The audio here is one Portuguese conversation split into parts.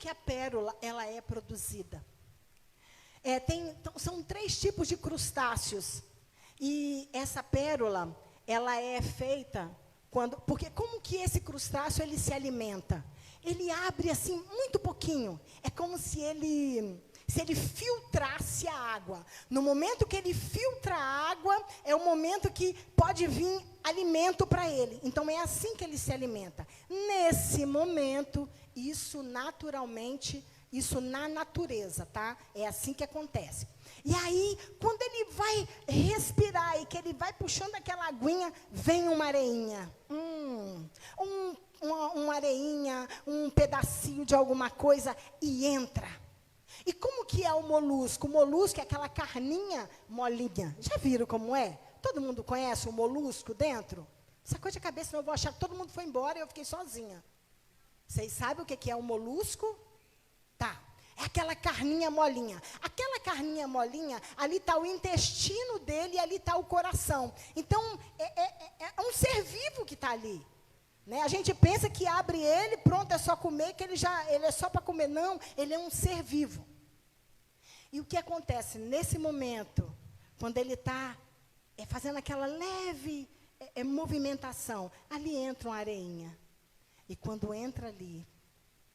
que a pérola ela é produzida? São 3 tipos de crustáceos. E essa pérola, ela é feita porque como que esse crustáceo ele se alimenta? Ele abre assim muito pouquinho. É como se ele filtrasse a água. No momento que ele filtra a água, é o momento que pode vir alimento para ele. Então, é assim que ele se alimenta. Nesse momento, isso naturalmente, isso na natureza, tá? É assim que acontece. E aí, quando ele vai respirar e que ele vai puxando aquela aguinha, vem uma areinha. Uma areinha, um pedacinho de alguma coisa e entra. E como que é o molusco? O molusco é aquela carninha molinha. Já viram como é? Todo mundo conhece o molusco dentro? Sacou de cabeça, senão eu vou achar que todo mundo foi embora e eu fiquei sozinha. Vocês sabem o que é o molusco? Tá. É aquela carninha molinha. Aquela carninha molinha, ali está o intestino dele e ali está o coração. Então, é um ser vivo que está ali. Né? A gente pensa que abre ele, pronto, é só comer, que ele é só para comer. Não, ele é um ser vivo. E o que acontece nesse momento, quando ele está fazendo aquela leve movimentação, ali entra uma areinha. E quando entra ali,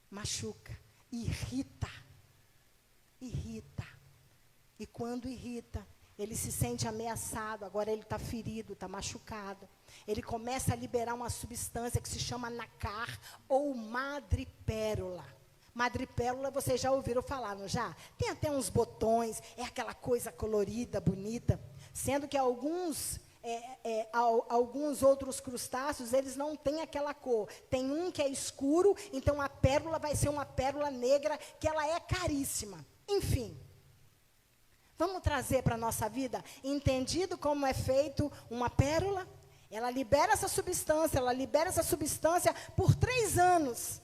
machuca, irrita. E quando irrita, ele se sente ameaçado, agora ele está ferido, está machucado. Ele começa a liberar uma substância que se chama nacar ou madrepérola. Madrepérola, vocês já ouviram falar, não já? Tem até uns botões, é aquela coisa colorida, bonita. Sendo que alguns outros crustáceos, eles não têm aquela cor. Tem um que é escuro, então a pérola vai ser uma pérola negra, que ela é caríssima. Enfim. Vamos trazer para a nossa vida, entendido como é feito uma pérola? Ela libera essa substância por 3 anos.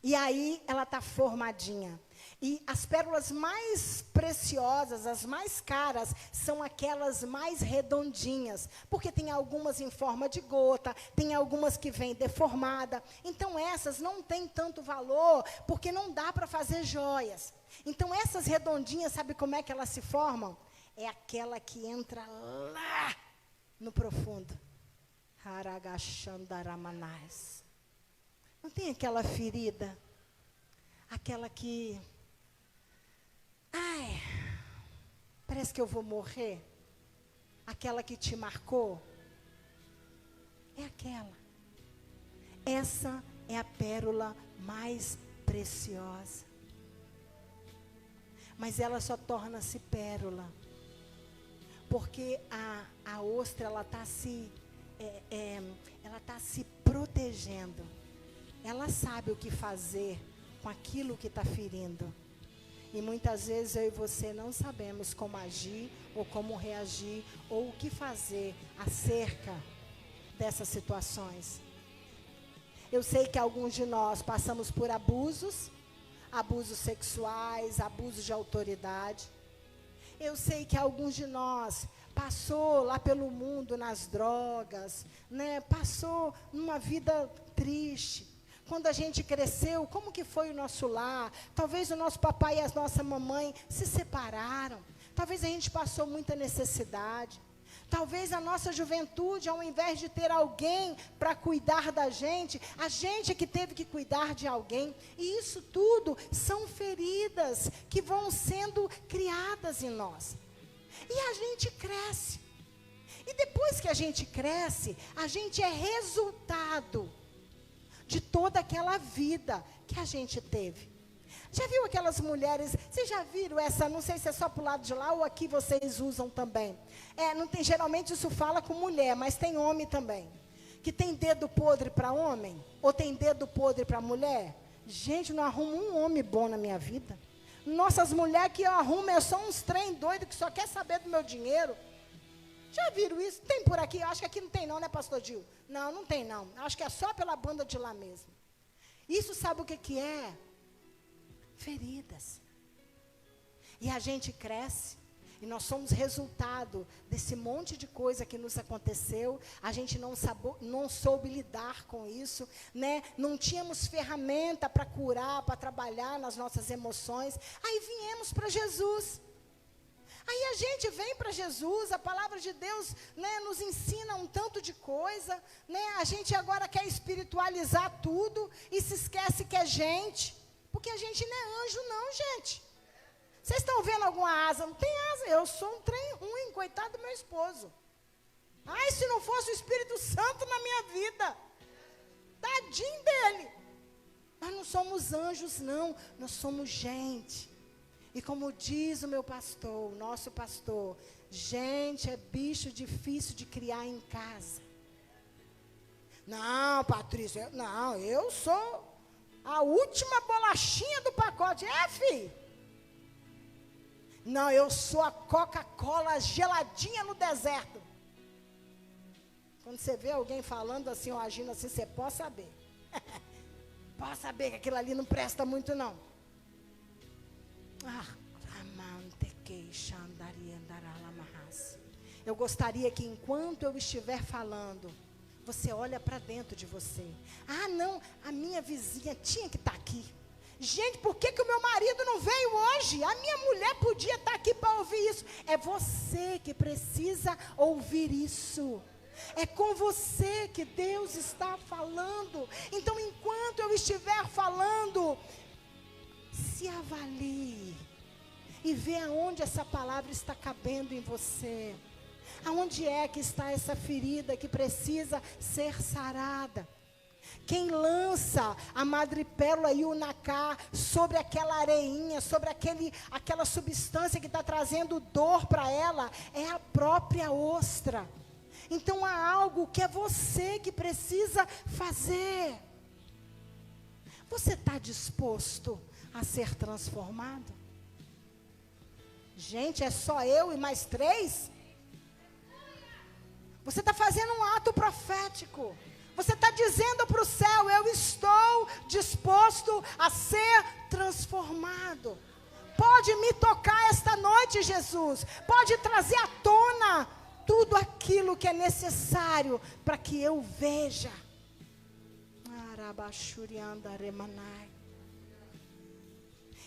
E aí ela está formadinha. E as pérolas mais preciosas, as mais caras, são aquelas mais redondinhas. Porque tem algumas em forma de gota, tem algumas que vêm deformada. Então essas não têm tanto valor, porque não dá para fazer joias. Então essas redondinhas, sabe como é que elas se formam? É aquela que entra lá no profundo. Haragachandaramanais. Não tem aquela ferida? Aquela que... Ai, parece que eu vou morrer. Aquela que te marcou. É aquela. Essa é a pérola mais preciosa. Mas ela só torna-se pérola porque a ostra, ela está se protegendo. Ela sabe o que fazer com aquilo que está ferindo. E muitas vezes eu e você não sabemos como agir, ou como reagir, ou o que fazer acerca dessas situações. Eu sei que alguns de nós passamos por abusos sexuais, abusos de autoridade. Eu sei que alguns de nós passou lá pelo mundo nas drogas, né? Passou numa vida triste. Quando a gente cresceu, como que foi o nosso lar? Talvez o nosso papai e a nossa mamãe se separaram. Talvez a gente passou muita necessidade. Talvez a nossa juventude, ao invés de ter alguém para cuidar da gente, a gente que teve que cuidar de alguém. E isso tudo são feridas que vão sendo criadas em nós. E a gente cresce. E depois que a gente cresce, a gente é resultado de toda aquela vida que a gente teve. Já viu aquelas mulheres, vocês já viram essa, não sei se é só para o lado de lá ou aqui vocês usam também. Não tem, geralmente isso fala com mulher, mas tem homem também. Que tem dedo podre para homem, ou tem dedo podre para mulher. Gente, não arrumo um homem bom na minha vida. Nossas mulheres que eu arrumo é só uns trem doido que só quer saber do meu dinheiro. Já viram isso? Tem por aqui? Eu acho que aqui não tem não, né, pastor Gil? Não, não tem não. Acho que é só pela banda de lá mesmo. Isso sabe o que é? Feridas. E a gente cresce. E nós somos resultado desse monte de coisa que nos aconteceu. A gente não soube lidar com isso, né? Não tínhamos ferramenta para curar, para trabalhar nas nossas emoções. Aí viemos para Jesus. Aí a gente vem para Jesus, a palavra de Deus, né, nos ensina um tanto de coisa, né? A gente agora quer espiritualizar tudo e se esquece que é gente. Porque a gente não é anjo não, gente. Vocês estão vendo alguma asa? Não tem asa. Eu sou um trem ruim, coitado do meu esposo. Ai, se não fosse o Espírito Santo na minha vida. Tadinho dele. Nós não somos anjos, não. Nós somos gente. E como diz o meu pastor, o nosso pastor, gente é bicho difícil de criar em casa. Não, Patrícia, eu sou a última bolachinha do pacote. É, filho? Não, eu sou a Coca-Cola geladinha no deserto. Quando você vê alguém falando assim ou agindo assim, você pode saber. Pode saber que aquilo ali não presta muito, não. Eu gostaria que enquanto eu estiver falando, você olha para dentro de você. Ah, não, a minha vizinha tinha que estar aqui. Gente, por que o meu marido não veio hoje? A minha mulher podia estar aqui para ouvir isso. É você que precisa ouvir isso. É com você que Deus está falando. Então, enquanto eu estiver falando, se avalie e vê aonde essa palavra está cabendo em você. Aonde é que está essa ferida que precisa ser sarada? Quem lança a madrepérola e o nacá sobre aquela areinha, sobre aquela substância que está trazendo dor para ela, é a própria ostra. Então há algo que é você que precisa fazer. Você está disposto a ser transformado? Gente, é só eu e mais 3? Você está fazendo um ato profético. Você está dizendo para o céu, eu estou disposto a ser transformado. Pode me tocar esta noite, Jesus. Pode trazer à tona tudo aquilo que é necessário para que eu veja.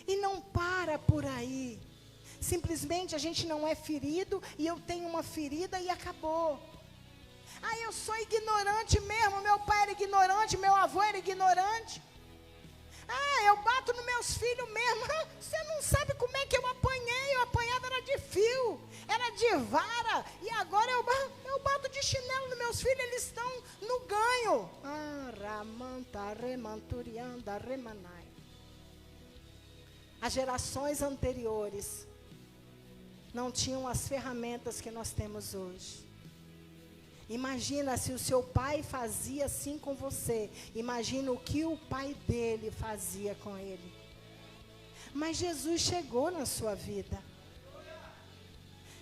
E não para por aí. Simplesmente a gente não é ferido e eu tenho uma ferida e acabou. Ah, eu sou ignorante mesmo, meu pai era ignorante, meu avô era ignorante. Ah, eu bato nos meus filhos mesmo. Você não sabe como é que eu apanhei, eu apanhava era de fio, era de vara. E agora eu bato de chinelo nos meus filhos, eles estão no ganho. As gerações anteriores não tinham as ferramentas que nós temos hoje. Imagina se o seu pai fazia assim com você. Imagina o que o pai dele fazia com ele. Mas Jesus chegou na sua vida.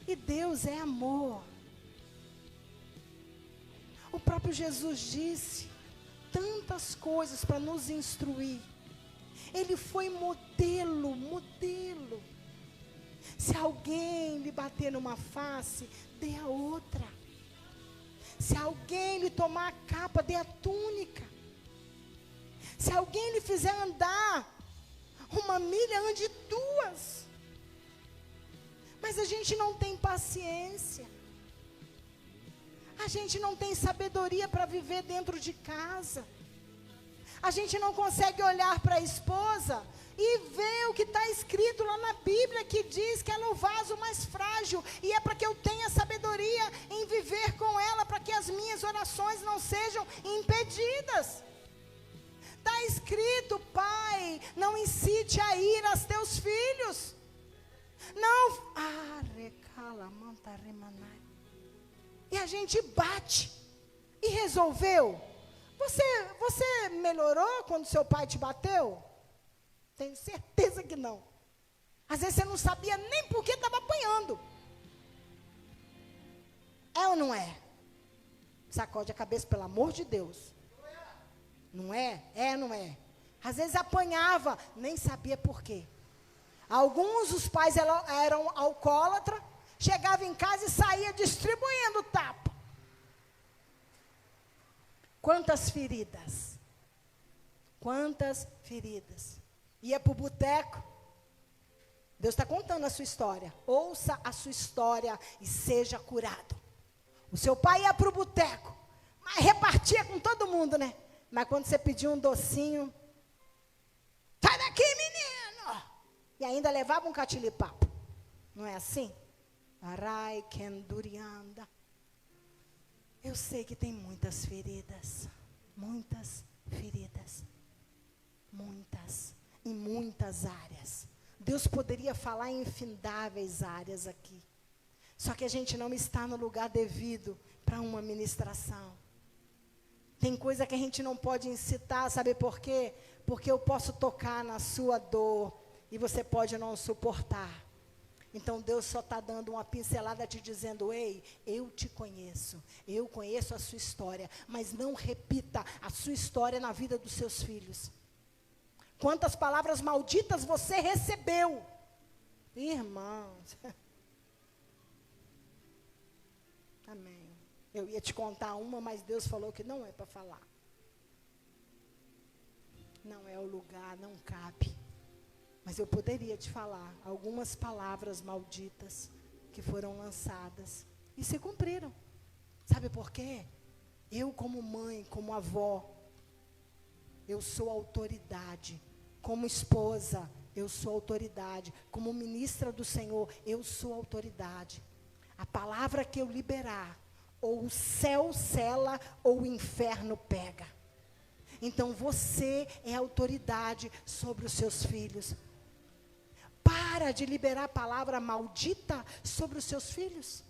E Deus é amor. O próprio Jesus disse tantas coisas para nos instruir. Ele foi modelo. Se alguém lhe bater numa face, dê a outra. Se alguém lhe tomar a capa, dê a túnica. Se alguém lhe fizer andar 1 milha, ande 2. Mas a gente não tem paciência. A gente não tem sabedoria para viver dentro de casa. A gente não consegue olhar para a esposa e ver o que está escrito lá na Bíblia, que diz que ela é o vaso mais frágil, e é para que eu tenha sabedoria em viver com ela, para que as minhas orações não sejam impedidas. Está escrito, pai, não incite a ira aos teus filhos. Não, e a gente bate, e resolveu. Você melhorou quando seu pai te bateu? Tenho certeza que não. Às vezes você não sabia nem por que estava apanhando. É ou não é? Sacode a cabeça, pelo amor de Deus. Não é? É ou não é? Às vezes apanhava, nem sabia por quê. Alguns dos pais eram alcoólatras, chegava em casa e saía distribuindo tapa. Quantas feridas. Quantas feridas. Ia para o boteco. Deus está contando a sua história. Ouça a sua história e seja curado. O seu pai ia para o boteco, mas repartia com todo mundo, né? Mas quando você pedia um docinho, sai daqui, menino! E ainda levava um catilipapo. Não é assim? Arai kendurianda. Eu sei que tem muitas feridas. Muitas feridas. Muitas. Em muitas áreas. Deus poderia falar em infindáveis áreas aqui. Só que a gente não está no lugar devido para uma ministração. Tem coisa que a gente não pode incitar, sabe por quê? Porque eu posso tocar na sua dor e você pode não suportar. Então Deus só está dando uma pincelada te dizendo, ei, eu te conheço, eu conheço a sua história, mas não repita a sua história na vida dos seus filhos. Quantas palavras malditas você recebeu? Irmãos. Amém. Eu ia te contar uma, mas Deus falou que não é para falar. Não é o lugar, não cabe. Mas eu poderia te falar algumas palavras malditas que foram lançadas e se cumpriram. Sabe por quê? Eu como mãe, como avó, eu sou autoridade. Como esposa, eu sou autoridade. Como ministra do Senhor, eu sou autoridade. A palavra que eu liberar, ou o céu sela, ou o inferno pega. Então você é autoridade sobre os seus filhos. Para de liberar a palavra maldita sobre os seus filhos.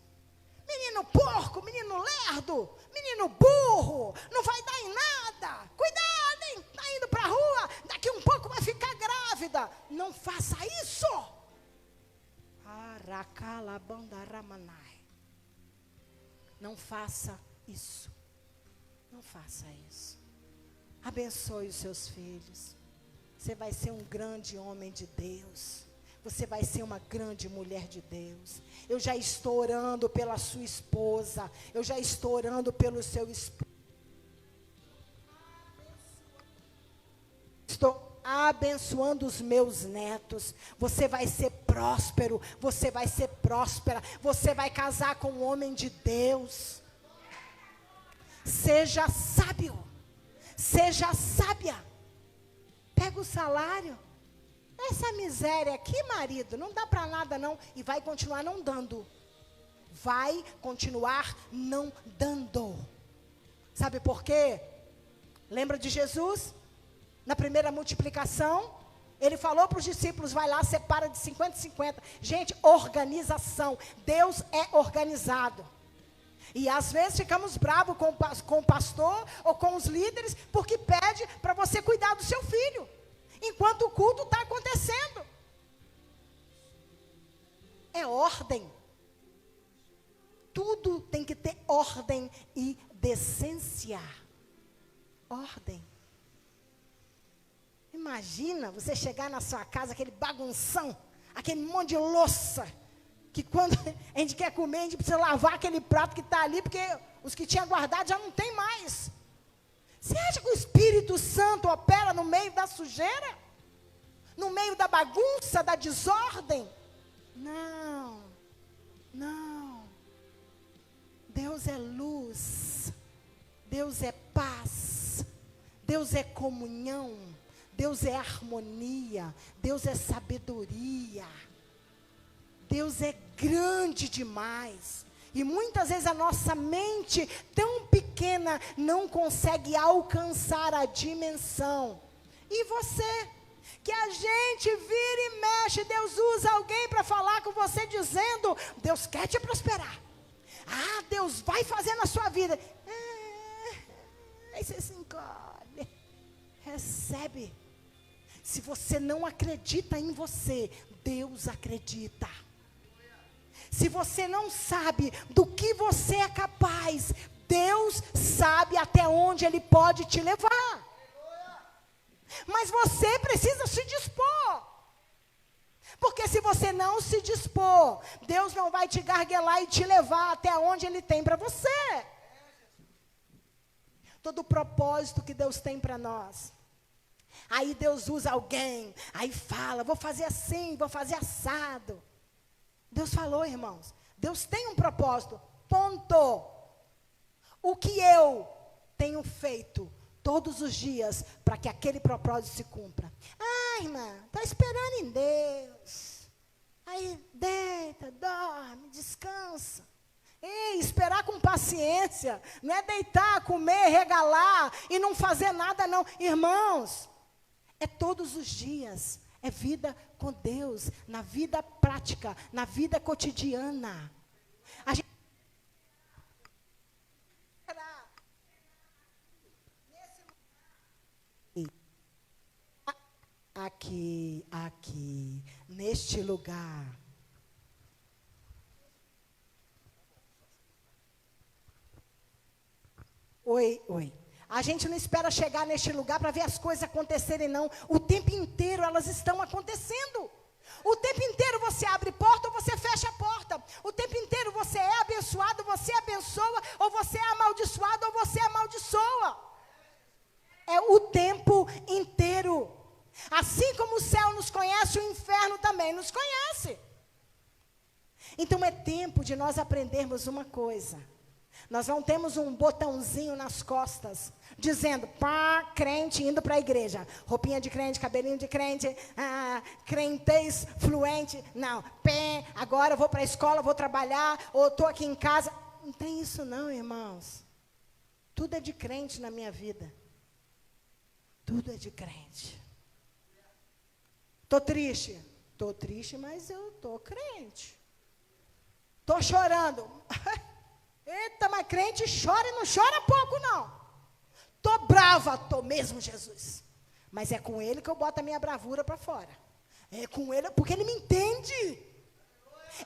Menino porco, menino lerdo, menino burro, não vai dar em nada. Cuidado, hein? Está indo para a rua, daqui um pouco vai ficar grávida. Não faça isso. Não faça isso. Não faça isso. Abençoe os seus filhos. Você vai ser um grande homem de Deus. Você vai ser uma grande mulher de Deus. Eu já estou orando pela sua esposa. Eu já estou orando pelo seu esposo. Estou abençoando os meus netos. Você vai ser próspero. Você vai ser próspera. Você vai casar com um homem de Deus. Seja sábio. Seja sábia. Pega o salário. Essa miséria aqui, marido, não dá para nada não. E vai continuar não dando. Vai continuar não dando. Sabe por quê? Lembra de Jesus? Na primeira multiplicação, ele falou para os discípulos, vai lá, separa de 50 e 50. Gente, organização. Deus é organizado. E às vezes ficamos bravos com o pastor ou com os líderes, porque pede para você cuidar do seu filho. Enquanto o culto está acontecendo. É ordem. Tudo tem que ter ordem e decência. Ordem. Imagina você chegar na sua casa, aquele bagunção, aquele monte de louça, que quando a gente quer comer, a gente precisa lavar aquele prato que está ali, porque os que tinha guardado já não tem mais. Você acha que o Espírito Santo opera no meio da sujeira? No meio da bagunça, da desordem? Não. Não. Deus é luz. Deus é paz. Deus é comunhão. Deus é harmonia. Deus é sabedoria. Deus é grande demais. E muitas vezes a nossa mente, tão pequena, não consegue alcançar a dimensão. E você, que a gente vira e mexe, Deus usa alguém para falar com você dizendo, Deus quer te prosperar. Ah, Deus vai fazer na sua vida. Aí você se encolhe. Recebe. Se você não acredita em você, Deus acredita. Se você não sabe do que você é capaz, Deus sabe até onde Ele pode te levar. Mas você precisa se dispor. Porque se você não se dispor, Deus não vai te garguelar e te levar até onde Ele tem para você. Todo o propósito que Deus tem para nós. Aí Deus usa alguém, aí fala, vou fazer assim, vou fazer assado. Deus falou, irmãos, Deus tem um propósito, ponto. O que eu tenho feito todos os dias para que aquele propósito se cumpra? Ah, irmã, está esperando em Deus. Aí deita, dorme, descansa. Ei, esperar com paciência, não é deitar, comer, regalar e não fazer nada não. Irmãos, é todos os dias, é vida com Deus, na vida prática, na vida cotidiana. A gente aqui, neste lugar. Oi. A gente não espera chegar neste lugar para ver as coisas acontecerem, não. O tempo inteiro elas estão acontecendo. O tempo inteiro você abre porta ou você fecha a porta. O tempo inteiro você é abençoado, você abençoa, ou você é amaldiçoado, ou você amaldiçoa. É o tempo inteiro. Assim como o céu nos conhece, o inferno também nos conhece. Então é tempo de nós aprendermos uma coisa. Nós não temos um botãozinho nas costas, dizendo, pá, crente indo para a igreja. Roupinha de crente, cabelinho de crente, crentez fluente. Não, pé, agora eu vou para a escola, vou trabalhar, ou estou aqui em casa. Não tem isso não, irmãos. Tudo é de crente na minha vida. Tudo é de crente. Estou triste. Estou triste, mas eu estou crente. Estou chorando. Eita, mas crente chora e não chora pouco, não. Estou brava, estou mesmo, Jesus. Mas é com Ele que eu boto a minha bravura para fora. É com Ele, porque Ele me entende.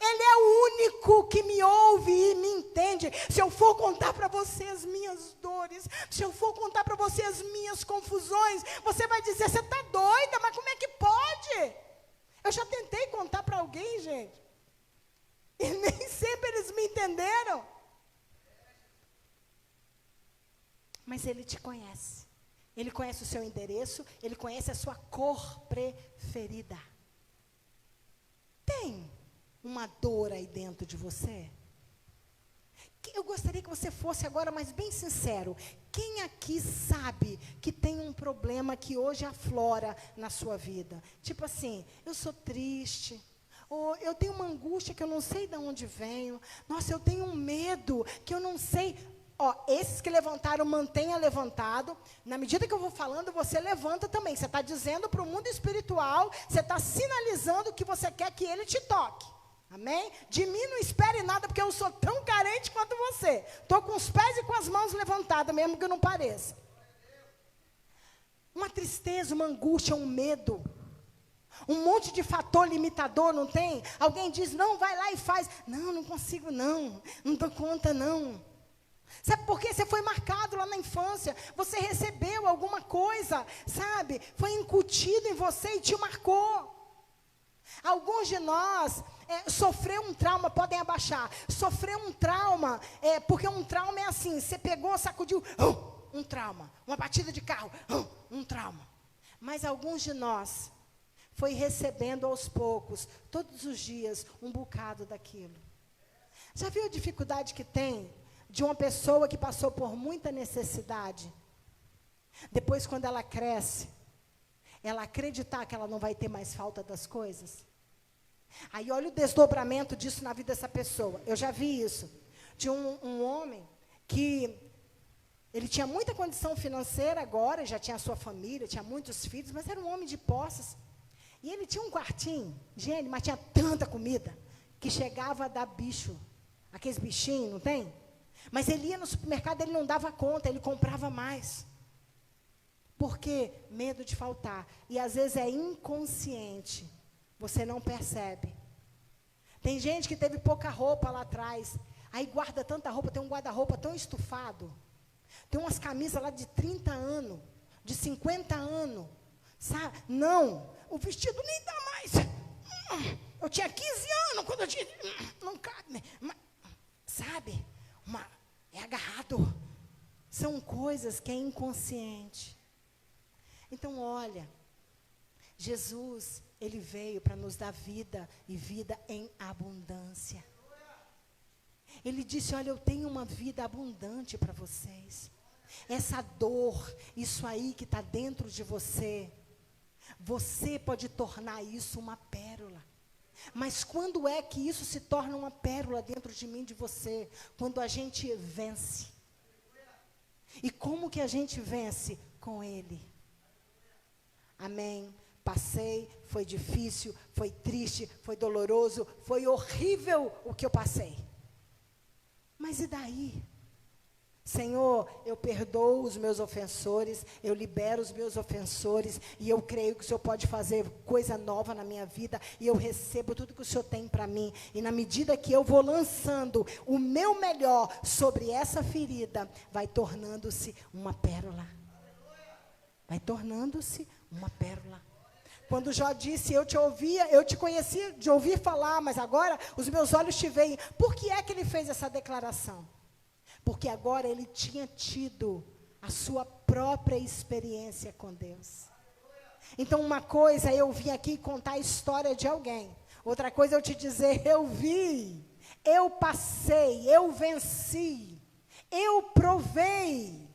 Ele é o único que me ouve e me entende. Se eu for contar para você as minhas dores, se eu for contar para você as minhas confusões, você vai dizer, você está doida, mas como é que pode? Eu já tentei contar para alguém, gente. E nem sempre eles me entenderam. Mas Ele te conhece. Ele conhece o seu endereço, Ele conhece a sua cor preferida. Tem uma dor aí dentro de você? Eu gostaria que você fosse agora, mas bem sincero. Quem aqui sabe que tem um problema que hoje aflora na sua vida? Tipo assim, eu sou triste. Ou eu tenho uma angústia que eu não sei de onde venho. Nossa, eu tenho um medo que eu não sei. Esses que levantaram, mantenha levantado. Na medida que eu vou falando, você levanta também. Você está dizendo para o mundo espiritual, você está sinalizando que você quer que ele te toque. Amém? De mim não espere nada, porque eu sou tão carente quanto você. Estou com os pés e com as mãos levantadas, mesmo que não pareça. Uma tristeza, uma angústia, um medo. Um monte de fator limitador, não tem? Alguém diz, não, vai lá e faz. Não, não consigo não dou conta não. Sabe por quê? Você foi marcado lá na infância, você recebeu alguma coisa, sabe? Foi incutido em você e te marcou. Alguns de nós sofreu um trauma, podem abaixar, sofreu um trauma, porque um trauma é assim, você pegou, sacudiu, um trauma, uma batida de carro, um trauma. Mas alguns de nós foi recebendo aos poucos, todos os dias, um bocado daquilo. Já viu a dificuldade que tem de uma pessoa que passou por muita necessidade? Depois, quando ela cresce, ela acreditar que ela não vai ter mais falta das coisas. Aí olha o desdobramento disso na vida dessa pessoa. Eu já vi isso. De um homem que ele tinha muita condição financeira agora, já tinha a sua família, tinha muitos filhos, mas era um homem de posses. E ele tinha um quartinho, gente, mas tinha tanta comida, que chegava a dar bicho. Aqueles bichinhos, não tem? Mas ele ia no supermercado, ele não dava conta, ele comprava mais. Por quê? Medo de faltar. E às vezes é inconsciente. Você não percebe. Tem gente que teve pouca roupa lá atrás. Aí guarda tanta roupa, tem um guarda-roupa tão estufado. Tem umas camisas lá de 30 anos, de 50 anos. Sabe? Não, o vestido nem dá mais. Eu tinha 15 anos quando eu tinha... Não cabe. Sabe? É agarrado. São coisas que é inconsciente. Então, olha, Jesus, ele veio para nos dar vida e vida em abundância. Ele disse, olha, eu tenho uma vida abundante para vocês. Essa dor, isso aí que está dentro de você, você pode tornar isso uma pérola. Mas quando é que isso se torna uma pérola dentro de mim, de você? Quando a gente vence. E como que a gente vence? Com Ele. Amém. Passei, foi difícil, foi triste, foi doloroso, foi horrível o que eu passei. Mas e daí? Senhor, eu perdoo os meus ofensores, eu libero os meus ofensores, e eu creio que o Senhor pode fazer coisa nova na minha vida, e eu recebo tudo que o Senhor tem para mim, e na medida que eu vou lançando o meu melhor sobre essa ferida, vai tornando-se uma pérola. Vai tornando-se uma pérola. Quando Jó disse, eu te ouvia, eu te conhecia de ouvir falar, mas agora os meus olhos te veem. Por que é que ele fez essa declaração? Porque agora ele tinha tido a sua própria experiência com Deus. Então uma coisa é eu vim aqui contar a história de alguém. Outra coisa é eu te dizer, eu vi, eu passei, eu venci, eu provei.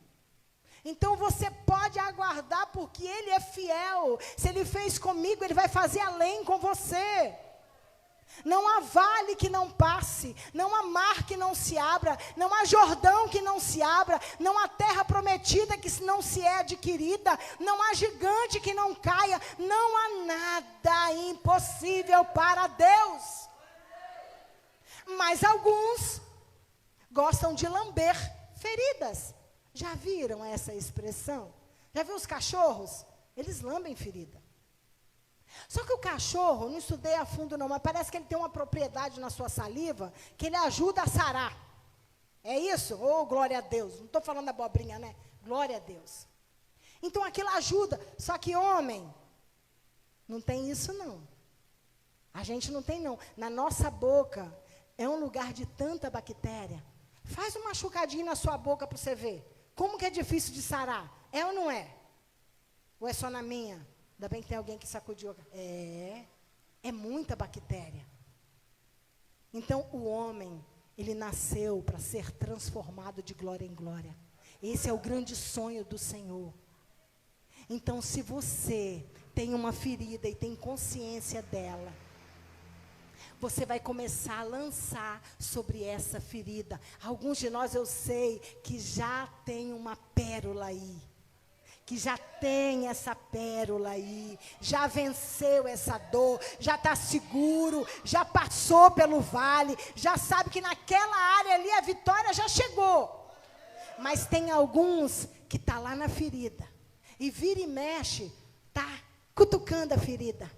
Então você pode aguardar porque Ele é fiel. Se Ele fez comigo, Ele vai fazer além com você. Não há vale que não passe, não há mar que não se abra, não há Jordão que não se abra, não há terra prometida que não se é adquirida, não há gigante que não caia, não há nada impossível para Deus. Mas alguns gostam de lamber feridas. Já viram essa expressão? Já viu os cachorros? Eles lambem ferida. Só que o cachorro, não estudei a fundo não, mas parece que ele tem uma propriedade na sua saliva que ele ajuda a sarar. É isso? Oh, glória a Deus. Não estou falando abobrinha, né? Glória a Deus. Então aquilo ajuda. Só que homem, não tem isso não. A gente não tem não. Na nossa boca é um lugar de tanta bactéria. Faz um machucadinho na sua boca para você ver. Como que é difícil de sarar? É ou não é? Ou é só na minha? Ainda bem que tem alguém que sacudiu. É muita bactéria. Então, o homem, ele nasceu para ser transformado de glória em glória. Esse é o grande sonho do Senhor. Então, se você tem uma ferida e tem consciência dela, você vai começar a lançar sobre essa ferida. Alguns de nós, eu sei, que já tem uma pérola aí. Que já tem essa pérola aí, já venceu essa dor, já está seguro, já passou pelo vale, já sabe que naquela área ali a vitória já chegou. Mas tem alguns que estão lá na ferida, e vira e mexe, está cutucando a ferida.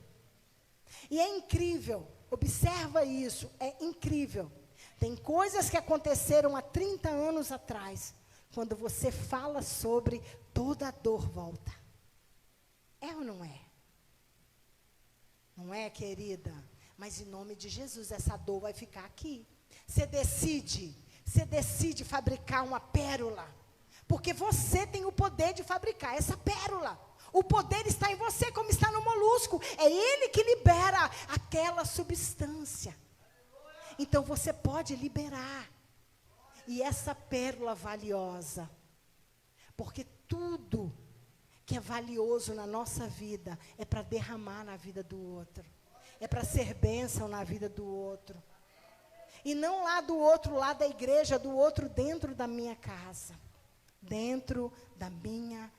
E é incrível, observa isso, é incrível. Tem coisas que aconteceram há 30 anos atrás, quando você fala sobre, toda a dor volta. É ou não é? Não é, querida? Mas em nome de Jesus, essa dor vai ficar aqui. Você decide fabricar uma pérola. Porque você tem o poder de fabricar essa pérola. O poder está em você, como está no molusco. É ele que libera aquela substância. Então você pode liberar. E essa pérola valiosa, porque tudo que é valioso na nossa vida é para derramar na vida do outro, é para ser bênção na vida do outro, e não lá do outro lado da igreja, do outro dentro da minha casa, dentro da minha